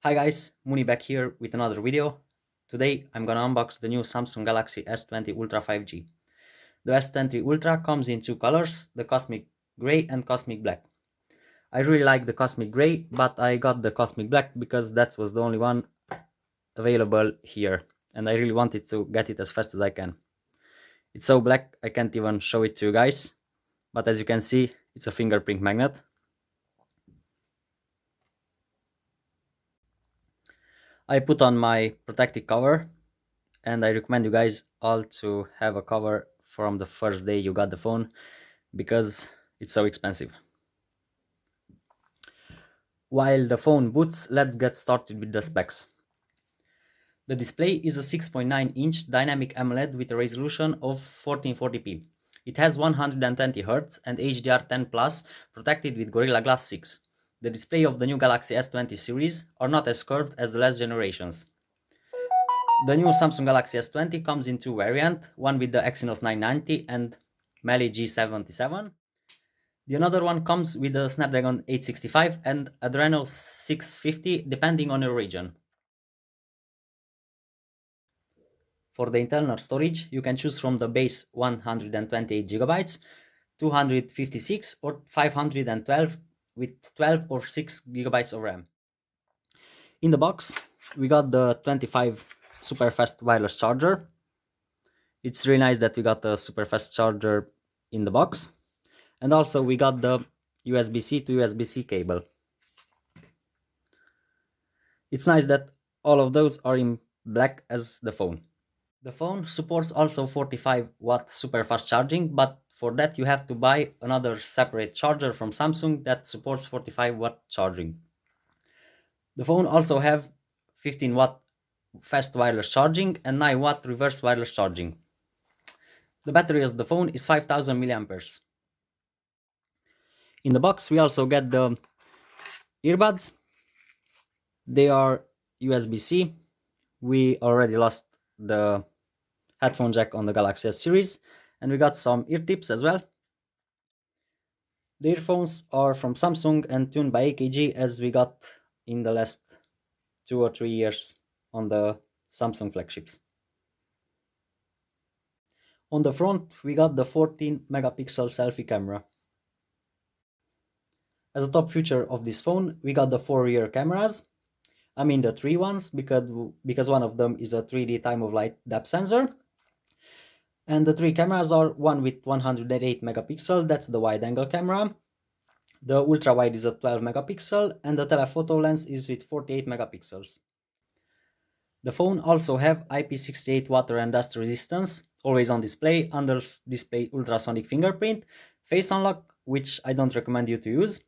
Hi guys, Muni back here with another video. Today I'm gonna unbox the new Samsung Galaxy S20 Ultra 5G. The S20 Ultra comes in two colors, the Cosmic Grey and Cosmic Black. I really like the Cosmic Grey, but I got the Cosmic Black because that was the only one available here, and I really wanted to get it as fast as I can. It's so black I can't even show it to you guys, but as you can see, it's a fingerprint magnet. I put on my protective cover, and I recommend you guys all to have a cover from the first day you got the phone because it's so expensive. While the phone boots, let's get started with the specs. The display is a 6.9-inch dynamic AMOLED with a resolution of 1440p. It has 120Hz and HDR10 Plus protected with Gorilla Glass 6. The display of the new Galaxy S20 series are not as curved as the last generations. The new Samsung Galaxy S20 comes in two variants, one with the Exynos 990 and Mali G77. The another one comes with the Snapdragon 865 and Adreno 650 depending on your region. For the internal storage, you can choose from the base 128GB, 256 or 512 with 12 or 6GB of RAM. In the box, we got the 25 super fast wireless charger. It's really nice that we got the super fast charger in the box. And also we got the USB-C to USB-C cable. It's nice that all of those are in black as the phone. The phone supports also 45-watt super fast charging, but for that you have to buy another separate charger from Samsung that supports 45-watt charging. The phone also have 15-watt fast wireless charging and 9-watt reverse wireless charging. The battery of the phone is 5000 milliamperes. In the box we also get the earbuds. They are USB-C. We already lost the headphone jack on the Galaxy S series, and we got some ear tips as well. The earphones are from Samsung and tuned by AKG as we got in the last 2 or 3 years on the Samsung flagships. On the front we got the 14 megapixel selfie camera. As a top feature of this phone we got the 4 rear cameras. I mean the 3 ones because one of them is a 3D time of flight depth sensor. And the 3 cameras are one with 108 megapixel, that's the wide angle camera. The ultra wide is a 12 megapixel and the telephoto lens is with 48 megapixels. The phone also have IP68 water and dust resistance, always on display, under display ultrasonic fingerprint, face unlock, which I don't recommend you to use,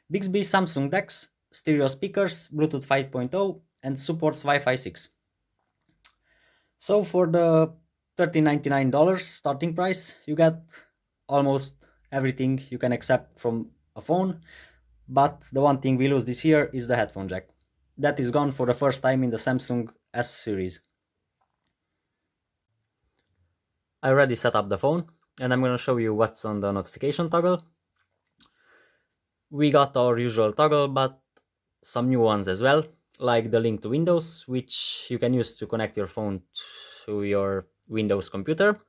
Bixby Samsung DeX, stereo speakers, Bluetooth 5.0 and supports Wi-Fi 6. So for the $13.99 starting price, you get almost everything you can accept from a phone, but the one thing we lose this year is the headphone jack. That is gone for the first time in the Samsung S series. I already set up the phone and I'm going to show you what's on the notification toggle. We got our usual toggle, but some new ones as well, like the link to Windows, which you can use to connect your phone to your Windows computer.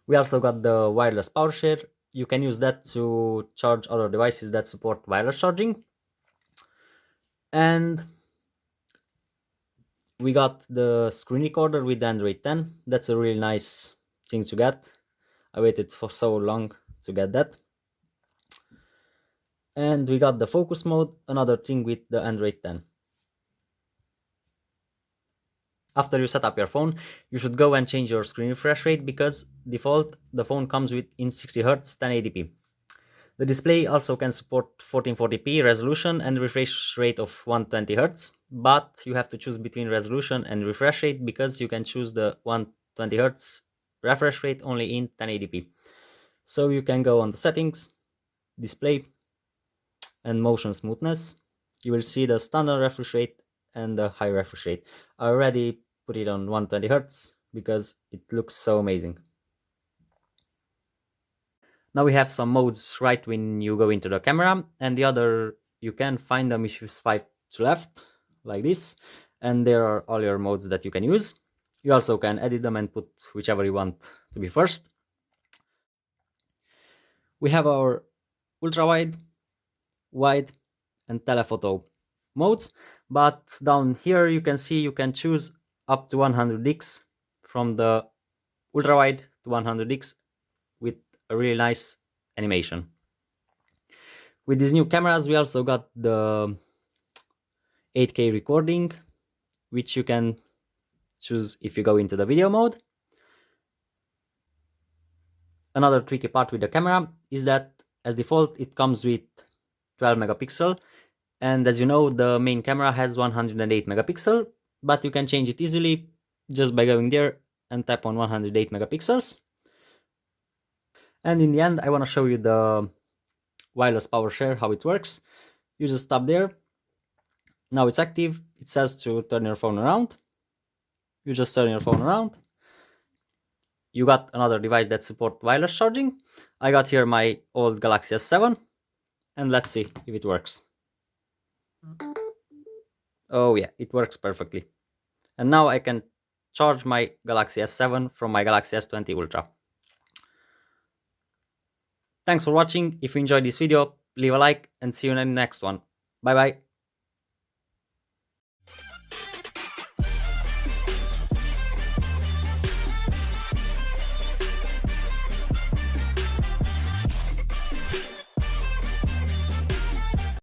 We also got the wireless power share. You can use that to charge other devices that support wireless charging. And we got the screen recorder with Android 10. That's a really nice thing to get. I waited for so long to get that. And we got the focus mode, another thing with the Android 10. After you set up your phone, you should go and change your screen refresh rate because default the phone comes with in 60Hz 1080p. The display also can support 1440p resolution and refresh rate of 120Hz, but you have to choose between resolution and refresh rate because you can choose the 120Hz refresh rate only in 1080p. So you can go on the settings, display, and motion smoothness. You will see the standard refresh rate and the high refresh rate. I already put it on 120Hz because it looks so amazing. Now we have some modes right when you go into the camera, and the other you can find them if you swipe to left like this, and there are all your modes that you can use. You also can edit them and put whichever you want to be first. We have our ultra wide and telephoto modes, but down here you can see you can choose up to 100x from the ultra wide to 100x with a really nice animation. With these new cameras we also got the 8K recording, which you can choose if you go into the video mode. Another tricky part with the camera is that as default it comes with 12 megapixel, and as you know the main camera has 108 megapixel, but you can change it easily just by going there and tap on 108 megapixels. And in the end I want to show you the wireless power share, how it works. You just tap there. Now it's active. It says to turn your phone around. You just turn your phone around. You got another device that supports wireless charging. I got here my old Galaxy S7, and let's see if it works. Oh yeah, it works perfectly. And now I can charge my Galaxy S7 from my Galaxy S20 Ultra. Thanks for watching. If you enjoyed this video, leave a like and see you in the next one. Bye bye.